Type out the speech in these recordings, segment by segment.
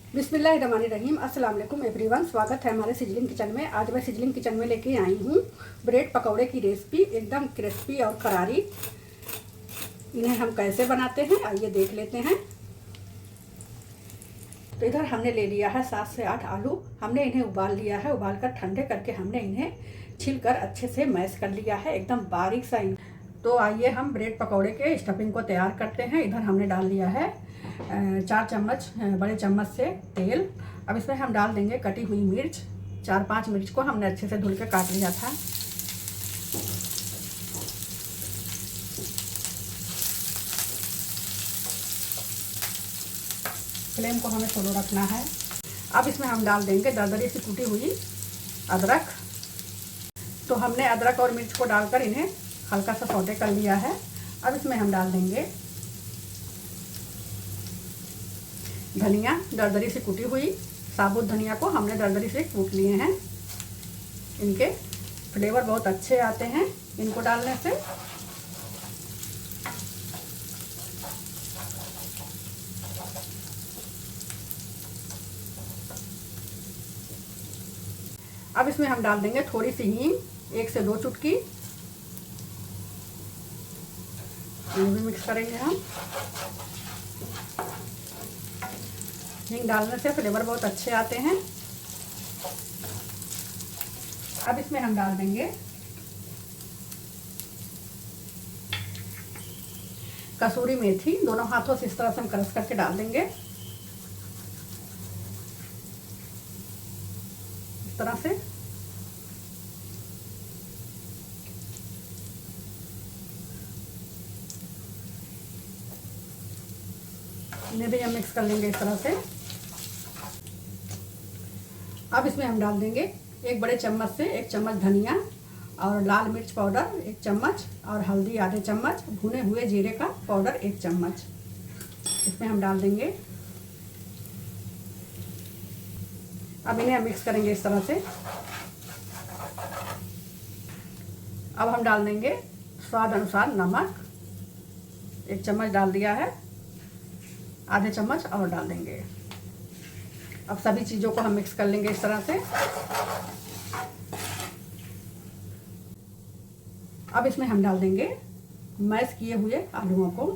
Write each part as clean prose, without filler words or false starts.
बिस्मिल्लाहिर्रहमानिर्रहीम। अस्सलाम वालेकुम एवरीवन। स्वागत है हमारे सिजलिंग किचन में। आज मैं सिजलिंग किचन में लेके आई हूँ ब्रेड पकौड़े की रेसिपी, एकदम क्रिस्पी और करारी। इन्हें हम कैसे बनाते हैं आइए देख लेते हैं। तो इधर हमने ले लिया है 7 से 8 आलू। हमने इन्हें उबाल लिया है। उबाल कर ठंडे करके हमने इन्हें छिलकर अच्छे से मैश कर लिया है, एकदम बारीक सा। तो आइए हम ब्रेड पकौड़े के स्टफिंग को तैयार करते हैं। इधर हमने डाल लिया है 4 चम्मच बड़े चम्मच से तेल। अब इसमें हम डाल देंगे कटी हुई मिर्च। 4-5 मिर्च को हमने अच्छे से धुल के काट लिया था। फ्लेम को हमें स्लो रखना है। अब इसमें हम डाल देंगे दरदरी से कूटी हुई अदरक। तो हमने अदरक और मिर्च को डालकर इन्हें हल्का सा सौटे कर लिया है। अब इसमें हम डाल देंगे धनिया, दरदरी से कुटी हुई साबुत धनिया को हमने दरदरी से कूट लिए हैं। इनके फ्लेवर बहुत अच्छे आते हैं इनको डालने से। अब इसमें हम डाल देंगे थोड़ी सी हींग, 1 से 2 चुटकी। ये भी मिक्स करेंगे हम। हींग डालने से फ्लेवर बहुत अच्छे आते हैं। अब इसमें हम डाल देंगे कसूरी मेथी। दोनों हाथों से इस तरह से हम क्रश करके डाल देंगे, इस तरह से। इन्हें भी हम मिक्स कर लेंगे इस तरह से। अब इसमें हम डाल देंगे 1 बड़े चम्मच से 1 चम्मच धनिया और लाल मिर्च पाउडर 1 चम्मच और हल्दी आधे चम्मच, भुने हुए जीरे का पाउडर 1 चम्मच इसमें हम डाल देंगे। अब इन्हें हम मिक्स करेंगे इस तरह से। अब हम डाल देंगे स्वाद अनुसार नमक। 1 चम्मच डाल दिया है, आधे चम्मच और डाल देंगे। अब सभी चीज़ों को हम मिक्स कर लेंगे इस तरह से। अब इसमें हम डाल देंगे मैश किए हुए आलूओं को।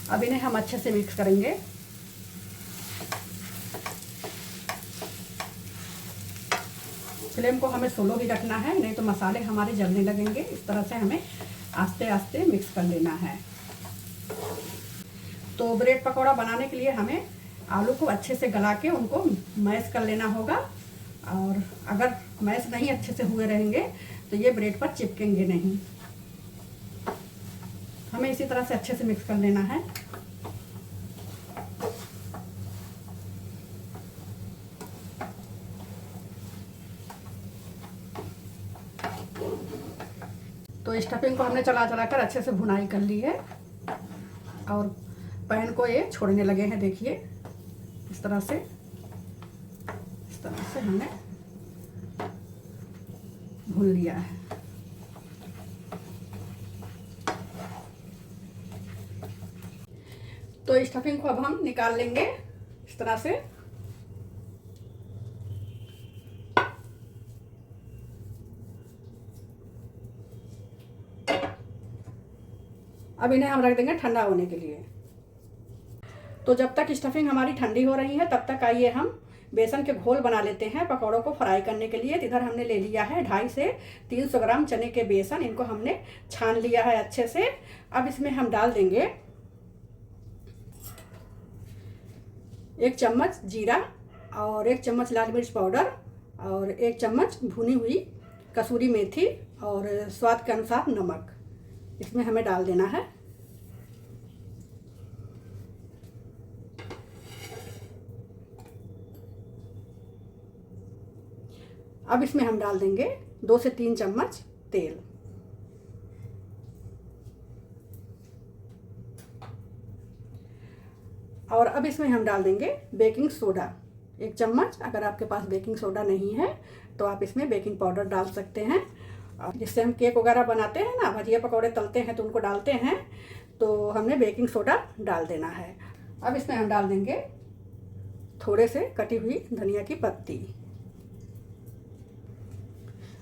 अब इन्हें हम अच्छे से मिक्स करेंगे। फ्लेम को हमें स्लो ही रखना है, नहीं तो मसाले हमारे जलने लगेंगे। इस तरह से हमें आस्ते आस्ते मिक्स कर लेना है। तो ब्रेड पकौड़ा बनाने के लिए हमें आलू को अच्छे से गला के उनको मैश कर लेना होगा। और अगर मैश नहीं अच्छे से हुए रहेंगे तो ये ब्रेड पर चिपकेंगे नहीं। हमें इसी तरह से अच्छे से मिक्स कर लेना है। तो स्टफिंग को हमने चला चला कर अच्छे से भुनाई कर ली है और पैन को ये छोड़ने लगे हैं। देखिए इस तरह से हमने भून लिया है। तो स्टफिंग को अब हम निकाल लेंगे इस तरह से। अब इन्हें हम रख देंगे ठंडा होने के लिए। तो जब तक स्टफिंग हमारी ठंडी हो रही है तब तक आइए हम बेसन के घोल बना लेते हैं पकौड़ों को फ्राई करने के लिए। इधर हमने ले लिया है 250 से 300 ग्राम चने के बेसन। इनको हमने छान लिया है अच्छे से। अब इसमें हम डाल देंगे 1 चम्मच जीरा और 1 चम्मच लाल मिर्च पाउडर और 1 चम्मच भुनी हुई कसूरी मेथी और स्वाद के अनुसार नमक इसमें हमें डाल देना है। अब इसमें हम डाल देंगे 2 से 3 चम्मच तेल। और अब इसमें हम डाल देंगे बेकिंग सोडा 1 चम्मच। अगर आपके पास बेकिंग सोडा नहीं है तो आप इसमें बेकिंग पाउडर डाल सकते हैं। और जिससे हम केक वगैरह बनाते हैं ना, भजिया पकौड़े तलते हैं तो उनको डालते हैं, तो हमने बेकिंग सोडा डाल देना है। अब इसमें हम डाल देंगे थोड़े से कटी हुई धनिया की पत्ती।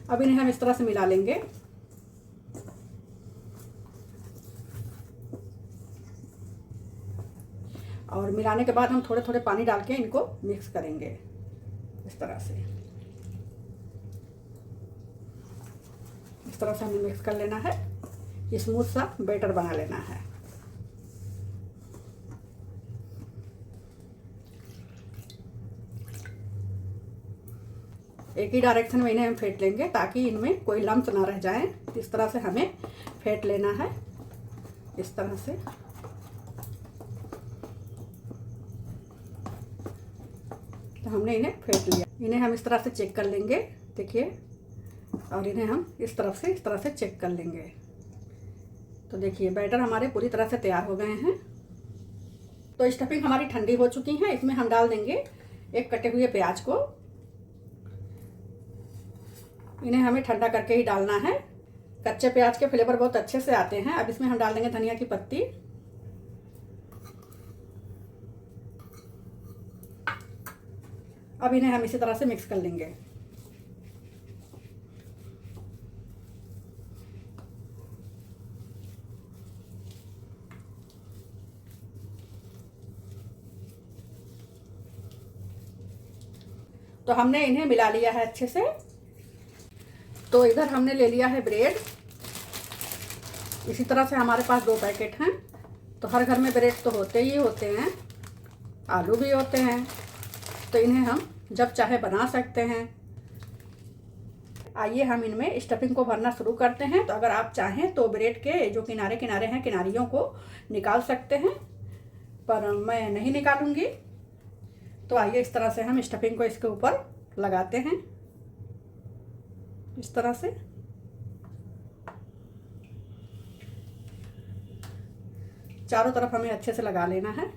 अब इन्हें हम इस तरह से मिला लेंगे। और मिलाने के बाद हम थोड़े थोड़े पानी डाल के इनको मिक्स करेंगे इस तरह से। इस तरह से हमें मिक्स कर लेना है, स्मूथ सा बैटर बना लेना है। एक ही डायरेक्शन में इन्हें हम फेंट लेंगे ताकि इनमें कोई लम्स ना रह जाए। इस तरह से हमें फेंट लेना है, इस तरह से। तो हमने इन्हें फेंट लिया। इन्हें हम इस तरह से चेक कर लेंगे, देखिए, और इन्हें हम इस तरह से चेक कर लेंगे। तो देखिए बैटर हमारे पूरी तरह से तैयार हो गए हैं। तो स्टफिंग हमारी ठंडी हो चुकी है। इसमें हम डाल देंगे एक कटे हुए प्याज को। इन्हें हमें ठंडा करके ही डालना है, कच्चे प्याज के फ्लेवर बहुत अच्छे से आते हैं। अब इसमें हम डाल देंगे धनिया की पत्ती। अब इन्हें हम इसी तरह से मिक्स कर लेंगे। तो हमने इन्हें मिला लिया है अच्छे से। तो इधर हमने ले लिया है ब्रेड। इसी तरह से हमारे पास 2 पैकेट हैं। तो हर घर में ब्रेड तो होते ही होते हैं, आलू भी होते हैं, तो इन्हें हम जब चाहे बना सकते हैं। आइए हम इनमें स्टफिंग को भरना शुरू करते हैं। तो अगर आप चाहें तो ब्रेड के जो किनारे किनारे हैं, किनारियों को निकाल सकते हैं, पर मैं नहीं निकालूंगी। तो आइए इस तरह से हम स्टफिंग को इसके ऊपर लगाते हैं, इस तरह से। चारों तरफ हमें अच्छे से लगा लेना है।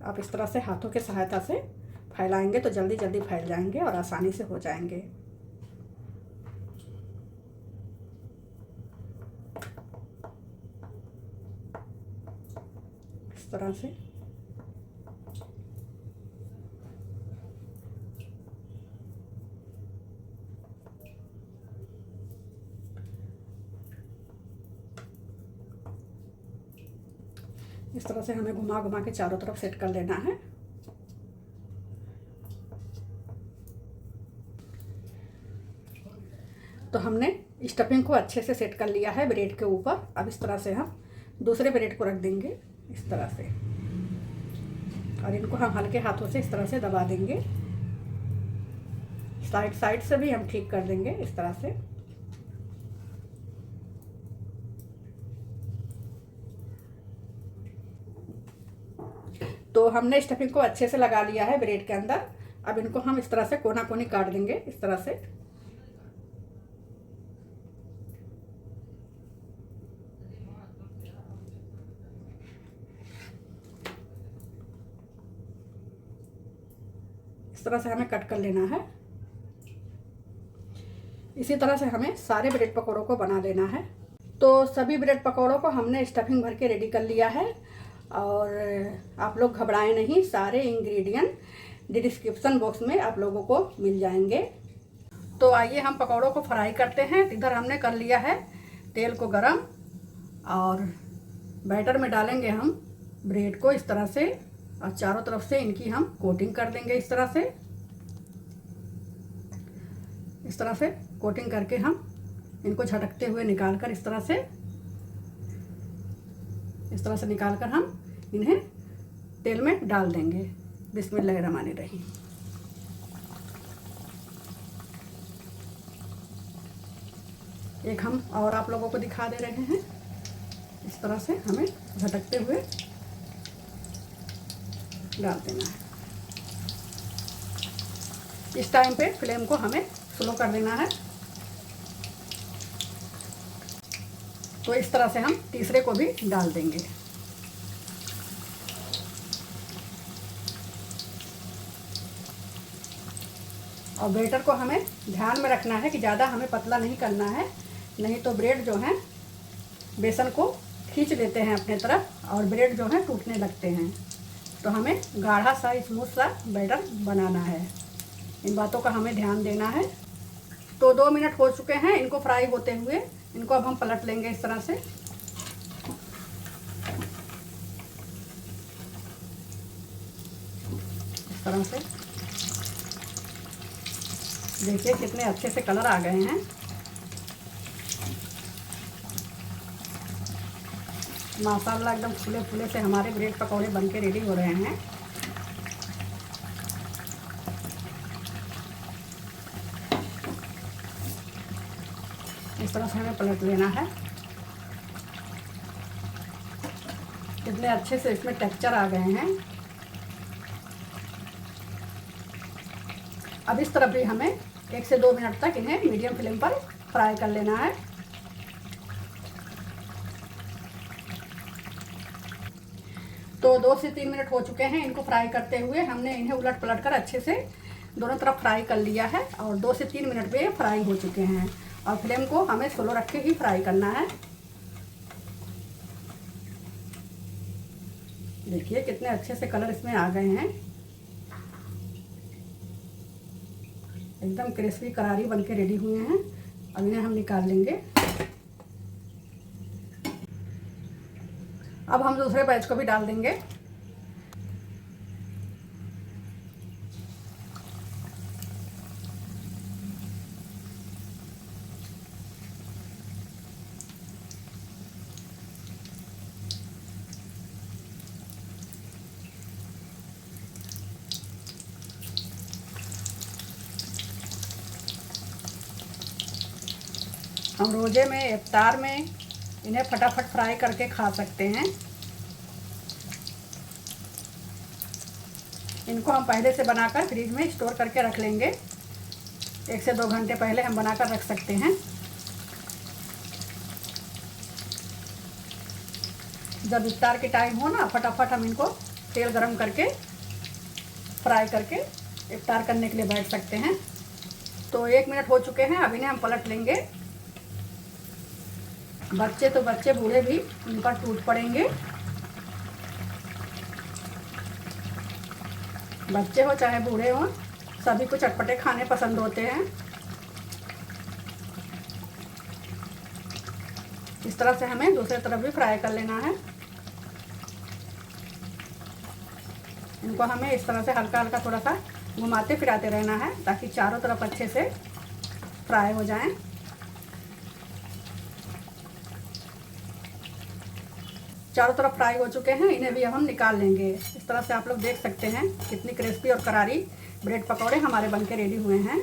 आप इस तरह से हाथों की सहायता से फैलाएंगे तो जल्दी जल्दी फैल जाएंगे और आसानी से हो जाएंगे। इस तरह से। इस तरह से हमें घुमा घुमा के चारों तरफ सेट कर लेना है। तो हमने स्टफिंग को अच्छे से सेट कर लिया है ब्रेड के ऊपर। अब इस तरह से हम दूसरे ब्रेड को रख देंगे इस तरह से, और इनको हम हल्के हाथों से इस तरह से दबा देंगे। साइड साइड से भी हम ठीक कर देंगे इस तरह से। तो हमने स्टफिंग को अच्छे से लगा लिया है ब्रेड के अंदर। अब इनको हम इस तरह से कोना कोनी काट देंगे इस तरह से। इस तरह से हमें कट कर लेना है। इसी तरह से हमें सारे ब्रेड पकौड़ों को बना लेना है। तो सभी ब्रेड पकौड़ों को हमने स्टफिंग भर के रेडी कर लिया है। और आप लोग घबराएं नहीं, सारे इंग्रेडिएंट डिस्क्रिप्शन बॉक्स में आप लोगों को मिल जाएंगे। तो आइए हम पकौड़ों को फ्राई करते हैं। इधर हमने कर लिया है तेल को गरम, और बैटर में डालेंगे हम ब्रेड को इस तरह से, और चारों तरफ से इनकी हम कोटिंग कर देंगे इस तरह से। इस तरह से कोटिंग करके हम इनको झटकते हुए निकालकर इस तरह से निकालकर हम इन्हें तेल में डाल देंगे। बिस्मिल्लाहिर्रहमानिर्रहीम। एक हम और आप लोगों को दिखा दे रहे हैं। इस तरह से हमें झटकते हुए डाल देना है। इस टाइम पे फ्लेम को हमें स्लो कर देना है। तो इस तरह से हम तीसरे को भी डाल देंगे। और बैटर को हमें ध्यान में रखना है कि ज़्यादा हमें पतला नहीं करना है, नहीं तो ब्रेड जो है बेसन को खींच लेते हैं अपने तरफ और ब्रेड जो है टूटने लगते हैं। तो हमें गाढ़ा सा स्मूथ सा बैटर बनाना है, इन बातों का हमें ध्यान देना है। तो 2 मिनट हो चुके हैं इनको फ्राई होते हुए। इनको अब हम पलट लेंगे इस तरह से। इस तरह से देखिए कितने अच्छे से कलर आ गए हैं। माशाल्लाह एकदम फूले फूले से हमारे ब्रेड पकौड़े बनके रेडी हो रहे हैं। इस तरह से हमें पलट लेना है। कितने अच्छे से इसमें टेक्सचर आ गए हैं। अब इस तरफ भी हमें 1 से 2 मिनट तक इन्हें मीडियम फ्लेम पर फ्राई कर लेना है। तो 2 से 3 मिनट हो चुके हैं इनको फ्राई करते हुए। हमने इन्हें उलट पलट कर अच्छे से दोनों तरफ फ्राई कर लिया है और 2 से 3 मिनट में फ्राई हो चुके हैं। और फ्लेम को हमें स्लो रख के ही फ्राई करना है। देखिए कितने अच्छे से कलर इसमें आ गए हैं, एकदम क्रिस्पी करारी बनके रेडी हुए हैं। अब इन्हें हम निकाल लेंगे। अब हम दूसरे बैच को भी डाल देंगे। हम रोजे में इफ्तार में इन्हें फटाफट फ्राई करके खा सकते हैं। इनको हम पहले से बनाकर फ्रिज में स्टोर करके रख लेंगे। 1 से 2 घंटे पहले हम बनाकर रख सकते हैं। जब इफ्तार के टाइम हो ना, फटाफट हम इनको तेल गरम करके फ्राई करके इफ्तार करने के लिए बैठ सकते हैं। तो 1 मिनट हो चुके हैं। अब इन्हें हम पलट लेंगे। बच्चे तो बच्चे, बूढ़े भी इन पर टूट पड़ेंगे। बच्चे हो चाहे बूढ़े हो, सभी को चटपटे खाने पसंद होते हैं। इस तरह से हमें दूसरी तरफ भी फ्राई कर लेना है। इनको हमें इस तरह से हल्का हल्का थोड़ा सा घुमाते फिराते रहना है ताकि चारों तरफ अच्छे से फ्राई हो जाएं। चारों तरफ फ्राई हो चुके हैं। इन्हें भी अब हम निकाल लेंगे। इस तरह से आप लोग देख सकते हैं कितनी क्रिस्पी और करारी ब्रेड पकौड़े हमारे बनके रेडी हुए हैं।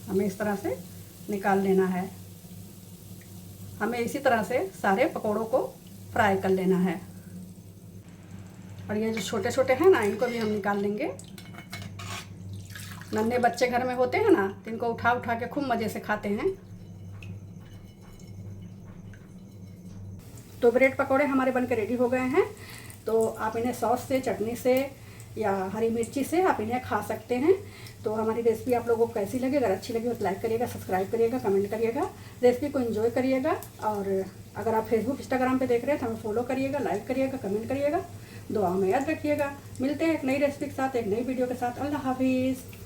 हमें इस तरह से निकाल लेना है। हमें इसी तरह से सारे पकौड़ों को फ्राई कर लेना है। और ये जो छोटे छोटे हैं ना, इनको भी हम निकाल लेंगे। नन्हे बच्चे घर में होते हैं ना, तो इनको उठा उठा के खूब मज़े से खाते हैं। तो ब्रेड पकौड़े हमारे बनके रेडी हो गए हैं। तो आप इन्हें सॉस से, चटनी से या हरी मिर्ची से आप इन्हें खा सकते हैं। तो हमारी रेसिपी आप लोगों को कैसी लगी? अगर अच्छी लगी तो लाइक करिएगा, सब्सक्राइब करिएगा, कमेंट करिएगा, रेसिपी को एंजॉय करिएगा। और अगर आप फेसबुक, इंस्टाग्राम पे देख रहे हैं तो हमें फॉलो करिएगा, लाइक करिएगा, कमेंट करिएगा, दुआ में याद रखिएगा। मिलते हैं एक नई रेसिपी के साथ, एक नई वीडियो के साथ। अल्लाह हाफिज़।